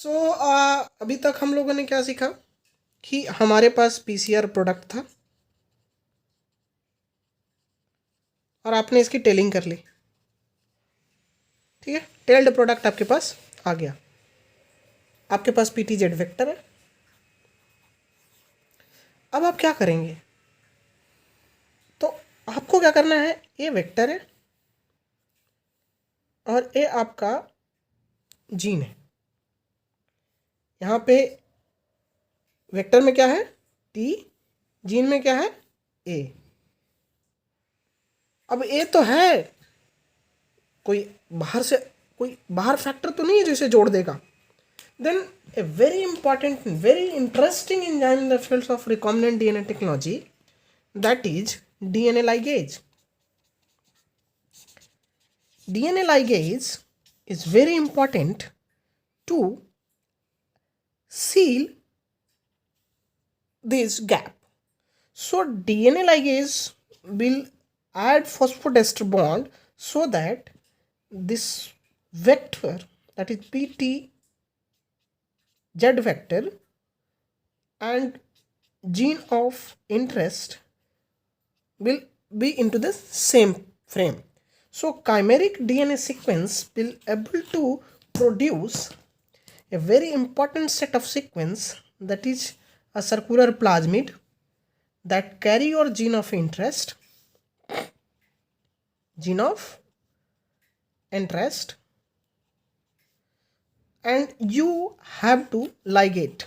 सो अभी तक हम लोगों ने क्या सीखा कि हमारे पास पीसीआर प्रोडक्ट था और आपने इसकी टेलिंग कर ली। ठीक है, टेल्ड प्रोडक्ट आपके पास आ गया, आपके पास पीटीजेड वेक्टर है। अब आप क्या करेंगे, तो आपको क्या करना है, ये वेक्टर है और ये आपका जीन है। यहाँ पे वेक्टर में क्या है टी, जीन में क्या है ए। अब ए तो है, कोई बाहर फैक्टर तो नहीं है जो इसे जोड़ देगा। Then a very important, very interesting enzyme in the fields of recombinant DNA technology, that is DNA ligase. DNA ligase is very important to seal this gap. So DNA ligase will add phosphodiester bond so that this vector, that is PTZ vector and gene of interest will be into the same frame. So chimeric DNA sequence will able to produce a very important set of sequence, that is a circular plasmid that carry your gene of interest, and you have to ligate.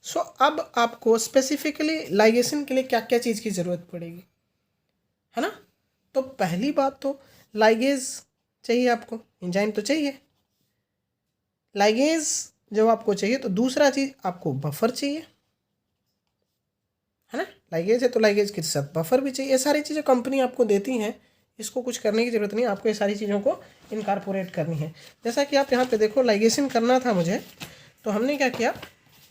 सो अब आपको specifically ligation के लिए क्या क्या चीज़ की ज़रूरत पड़ेगी, है ना। तो पहली बात तो लाइगेज चाहिए, आपको एंजाइम तो चाहिए। लाइगेज जब आपको चाहिए तो दूसरा चीज़ आपको बफर चाहिए, है ना। लाइगेज है तो लाइगेज के साथ बफर भी चाहिए। ये सारी चीज़ें कंपनी आपको देती हैं, इसको कुछ करने की ज़रूरत नहीं, आपको ये सारी चीज़ों को इनकारपोरेट करनी है। जैसा कि आप यहाँ पे देखो, लाइगेशन करना था मुझे, तो हमने क्या किया,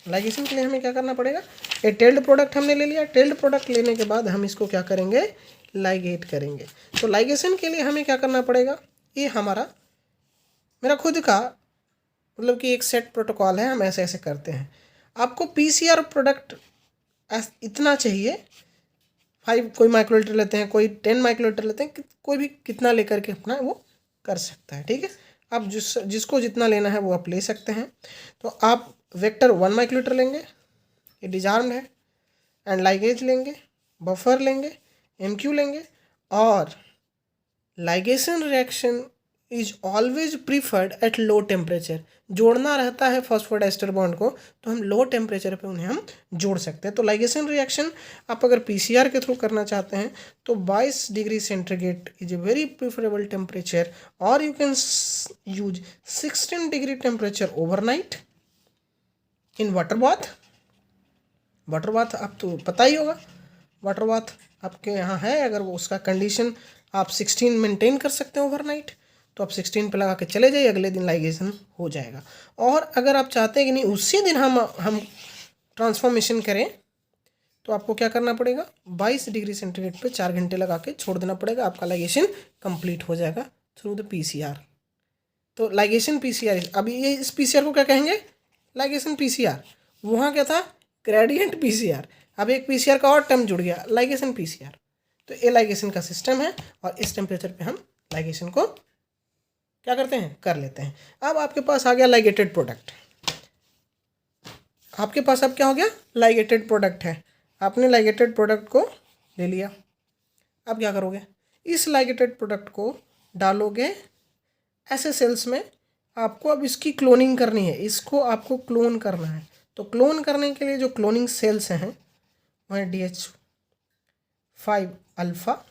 लाइगेशन के लिए हमें क्या करना पड़ेगा, ये टेल्ड प्रोडक्ट हमने ले लिया। टेल्ड प्रोडक्ट लेने के बाद हम इसको क्या करेंगे, लाइगेट करेंगे। तो लाइगेशन के लिए हमें क्या करना पड़ेगा, ये मेरा खुद का मतलब कि एक सेट प्रोटोकॉल है, हम ऐसे ऐसे करते हैं। आपको पीसीआर प्रोडक्ट इतना चाहिए, 5 कोई माइक्रोलीटर लेते हैं, कोई 10 माइक्रोलीटर लेते हैं, कोई भी कितना लेकर के अपना वो कर सकता है। ठीक है, आप जिसको जितना लेना है वो आप ले सकते हैं। तो आप वेक्टर 1 माइक्रोलीटर लेंगे, ये डिजार्म्ड है, एंड लाइगेज लेंगे, बफर लेंगे, एमक्यू लेंगे, और ligation reaction is always preferred at low temperature. जोड़ना रहता है फॉस्फोडाइस्टर बॉन्ड को, तो हम लो टेम्परेचर पे उन्हें हम जोड़ सकते हैं। तो लाइगेशन रिएक्शन आप अगर पीसीआर के थ्रू करना चाहते हैं तो 22 degree centigrade is a very preferable temperature, और you can use 16 degree temperature overnight in water bath. Water bath आप तो पता ही होगा, वाटर बाथ आपके यहाँ है, अगर वो उसका कंडीशन आप 16 मेंटेन कर सकते हैं ओवरनाइट, तो आप 16 पे लगा के चले जाइए, अगले दिन लाइगेशन हो जाएगा। और अगर आप चाहते हैं कि नहीं उसी दिन हम ट्रांसफॉर्मेशन करें, तो आपको क्या करना पड़ेगा, 22 डिग्री सेंटीग्रेड पे 4 घंटे लगा के छोड़ देना पड़ेगा, आपका लाइगेशन कंप्लीट हो जाएगा थ्रू द पीसीआर। तो लाइगेशन पीसीआर, अभी ये इस पीसीआर को क्या कहेंगे, लाइगेशन पीसीआर। वहाँ क्या था, ग्रेडियंट पीसीआर। अब एक पीसीआर का और टर्म जुड़ गया, लाइगेशन पीसीआर। तो ये लाइगेशन का सिस्टम है, और इस टेम्परेचर पे हम लाइगेशन को क्या करते हैं, कर लेते हैं। अब आपके पास आ गया लाइगेटेड प्रोडक्ट, आपके पास अब क्या हो गया, लाइगेटेड प्रोडक्ट है। आपने लाइगेटेड प्रोडक्ट को ले लिया, अब क्या करोगे, इस लाइगेटेड प्रोडक्ट को डालोगे ऐसे सेल्स में। आपको अब इसकी क्लोनिंग करनी है, इसको आपको क्लोन करना है। तो क्लोन करने के लिए जो क्लोनिंग सेल्स हैं वो है DH5 alpha,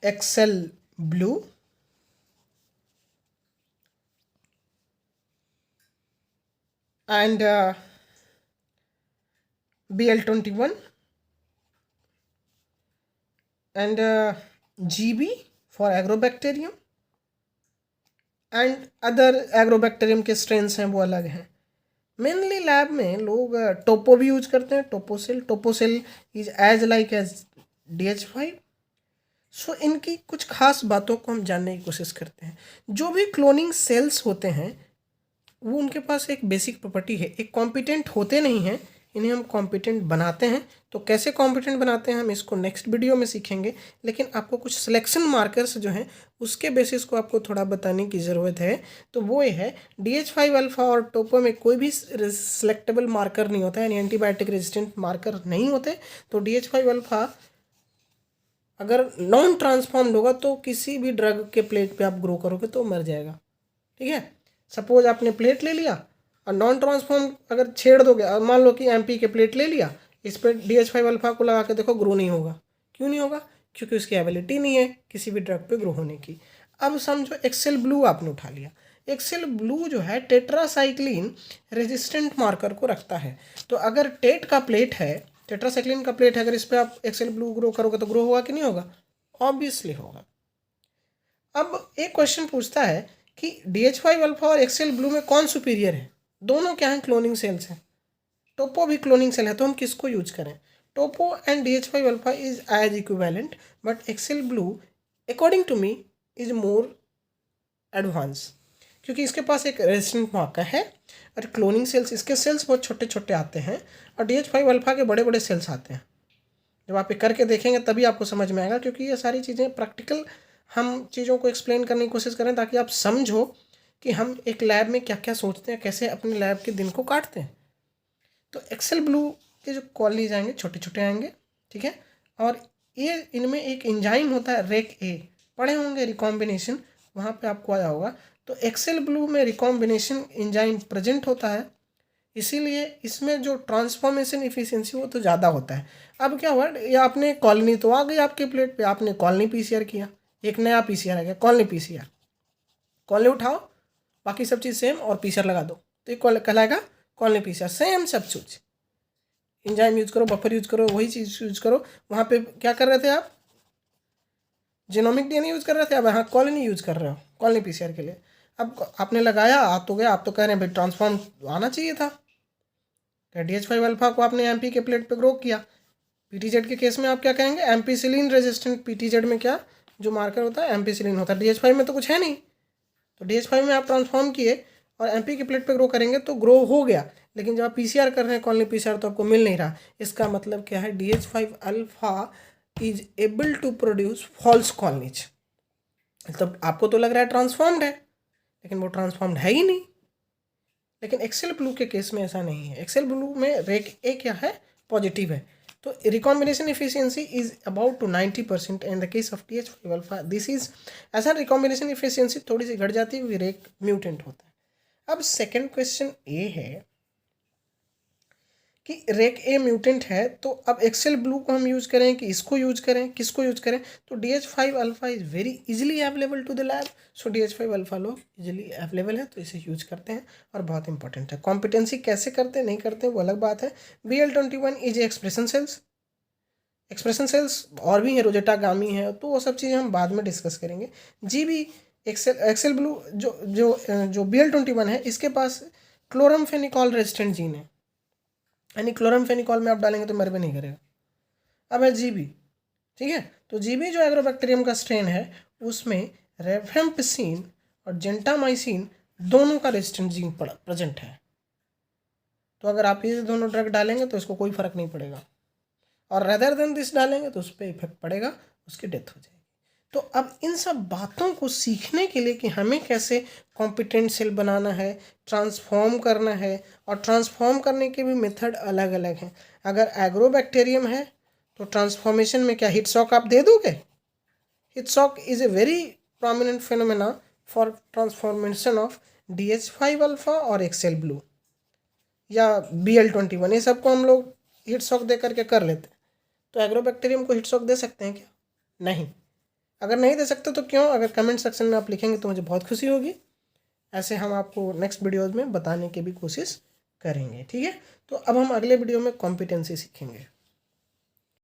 XL blue, and BL21 and GB for agrobacterium, and other agrobacterium के स्ट्रेन्स हैं वो अलग हैं। मेनली लैब में लोग टोपो भी यूज करते हैं, topo cell is as like as DH5। So इनकी कुछ खास बातों को हम जानने की कोशिश करते हैं। जो भी क्लोनिंग सेल्स होते हैं वो उनके पास एक बेसिक प्रॉपर्टी है, एक कॉम्पिटेंट होते नहीं हैं, इन्हें हम कॉम्पिटेंट बनाते हैं। तो कैसे कॉम्पिटेंट बनाते हैं हम इसको नेक्स्ट वीडियो में सीखेंगे, लेकिन आपको कुछ सिलेक्शन मार्कर्स जो हैं उसके बेसिस को आपको थोड़ा बताने की ज़रूरत है। तो वो ये है, DH5 अल्फ़ा और टोपो में कोई भी सिलेक्टेबल मार्कर नहीं होता है, यानी एंटीबायोटिक रेजिस्टेंट मार्कर नहीं होते। तो DH5 अल्फ़ा अगर नॉन ट्रांसफॉर्म्ड होगा तो किसी भी ड्रग के प्लेट पे आप ग्रो करोगे तो मर जाएगा, ठीक है। सपोज आपने प्लेट ले लिया और नॉन ट्रांसफॉर्म अगर छेड़ दोगे, और मान लो कि MP के प्लेट ले लिया, इस पर DH5 अल्फ़ा को लगा के देखो, ग्रो नहीं होगा। क्यों नहीं होगा? क्योंकि उसकी एबिलिटी नहीं है किसी भी ड्रग पे ग्रो होने की। अब समझो एक्सेल ब्लू आपने उठा लिया, एक्सेल ब्लू जो है टेट्रासाइक्लिन रेजिस्टेंट मार्कर को रखता है। तो अगर टेट का प्लेट है, टेट्रासाइक्लिन का प्लेट है, अगर इस पर आप एक्सेल ब्लू ग्रो करोगे तो ग्रो होगा कि नहीं होगा? ऑब्वियसली होगा। अब एक क्वेश्चन पूछता है कि DH5 अल्फ़ा और एक्सेल ब्लू में कौन सुपीरियर है? दोनों क्या हैं? क्लोनिंग सेल्स हैं। टोपो भी क्लोनिंग सेल है, तो हम किसको यूज करें? Topo and DH5 alpha is as equivalent, but XL blue according to me is more advance, क्योंकि इसके पास एक रेजिस्टेंट मार्कर है और क्लोनिंग सेल्स, इसके सेल्स बहुत छोटे छोटे आते हैं और DH5 अल्फ़ा के बड़े बड़े सेल्स आते हैं। जब आप ये करके देखेंगे तभी आपको समझ में आएगा, क्योंकि ये सारी चीज़ें प्रैक्टिकल हम चीज़ों को एक्सप्लेन करने की कोशिश करें ताकि आप समझो कि हम एक लैब में क्या क्या सोचते हैं, कैसे अपने लैब के दिन को काटते हैं। तो एक्सेल ब्लू के जो कॉलोनीज आएंगे छोटे छोटे आएंगे, ठीक है। और ये इनमें एक एंजाइम होता है REC-A, पढ़े होंगे रिकॉम्बिनेशन, वहाँ पे आपको आया होगा। तो एक्सेल ब्लू में रिकॉम्बिनेशन एंजाइम प्रेजेंट होता है, इसीलिए इसमें जो ट्रांसफॉर्मेशन इफिशियंसी वो तो ज़्यादा होता है। अब क्या हुआ, ये आपने कॉलोनी तो आ गई आपके प्लेट पे, आपने कॉलोनी PCR किया, एक नया PCR आ गया, कॉलोनी PCR। कॉलोनी उठाओ, बाकी सब चीज़ सेम, और PCR लगा दो, तो ये कहलाएगा कॉलोनी PCR। सेम सब चीज़, एंजाइम यूज करो, बफर यूज करो, वही चीज़ यूज करो। वहाँ पे क्या कर रहे थे आप? जीनोमिक DNA यूज़ कर रहे थे, अब यहाँ कॉलोनी यूज़ कर रहे हो कॉलोनी PCR के लिए। अब आपने लगाया, आ तो गया, आप तो कह रहे हैं भाई ट्रांसफॉर्म आना चाहिए था। DH5 अल्फ़ा को आपने MP के प्लेट पे ग्रो किया, PTZ के केस में आप क्या कहेंगे? Ampicillin resistant. PTZ में क्या जो मार्कर होता है? एम्पिसिलिन होता है। DH5 में तो कुछ है नहीं, तो DH5 में आप ट्रांसफॉर्म किए और MP के प्लेट पे ग्रो करेंगे तो ग्रो हो गया, लेकिन जब आप PCR कर रहे हैं कॉलोनी PCR तो आपको मिल नहीं रहा। इसका मतलब क्या है? DH5 alpha is able to produce false colonies. मतलब आपको तो लग रहा है ट्रांसफॉर्म्ड है, लेकिन वो ट्रांसफॉर्म्ड है ही नहीं। लेकिन एक्सेल ब्लू के केस में ऐसा नहीं है। एक्सेल ब्लू में REC-A क्या है? पॉजिटिव है। तो recombination efficiency is about to 90% in the case of DH5 alpha. This is, ऐसा रिकॉम्बिनेशन इफिशियंसी थोड़ी सी घट जाती है क्योंकि REC म्यूटेंट होता है। अब सेकेंड क्वेश्चन ये है कि REC-A म्यूटेंट है, तो अब एक्सेल ब्लू को हम यूज़ करें कि इसको यूज़ करें, किसको यूज़ करें? तो DH5 alpha is very easily available to the lab, so DH5 alpha लोग इजीली अवेलेबल है तो इसे यूज़ करते हैं और बहुत इंपॉर्टेंट है। कॉम्पिटेंसी कैसे करते हैं नहीं करते हैं वो अलग बात है। BL21 is expression cells, expression cells और भी हैं, रोजेटा गामी है, तो वो सब चीज़ें हम बाद में डिस्कस करेंगे। GB एक्सेल ब्लू जो जो जो BL21 है, इसके पास क्लोरमफेनिकॉल रेजिस्टेंट जीन है, यानी क्लोरमफेनिकॉल में आप डालेंगे तो मर भी नहीं करेगा। अब है GB, ठीक है। तो GB जो एग्रोबैक्टीरियम का स्ट्रेन है उसमें रेफेम्पिसिन और जेंटामाइसिन दोनों का रेजिस्टेंट जीन प्रेजेंट है। तो अगर आप ये दोनों ड्रग डालेंगे तो इसको कोई फर्क नहीं पड़ेगा, और रेदर देन दिस डालेंगे तो उस पर इफेक्ट पड़ेगा, उसकी डेथ हो जाएगी। तो अब इन सब बातों को सीखने के लिए कि हमें कैसे कॉम्पिटेंट सेल बनाना है, ट्रांसफॉर्म करना है, और ट्रांसफॉर्म करने के भी मेथड अलग अलग हैं। अगर एग्रोबैक्टीरियम है तो ट्रांसफॉर्मेशन में क्या हिट शॉक आप दे दोगे? Hit shock is a very prominent phenomena for transformation of DH5 alpha और एक्सेल ब्लू या BL21, ये सबको हम लोग हिट शॉक दे करके कर लेते हैं। तो एग्रोबैक्टीरियम को हिट शॉक दे सकते हैं क्या? नहीं। अगर नहीं दे सकते तो क्यों? अगर कमेंट सेक्शन में आप लिखेंगे तो मुझे बहुत खुशी होगी। ऐसे हम आपको नेक्स्ट वीडियोज़ में बताने की भी कोशिश करेंगे, ठीक है। तो अब हम अगले वीडियो में कॉम्पिटेंसी सीखेंगे।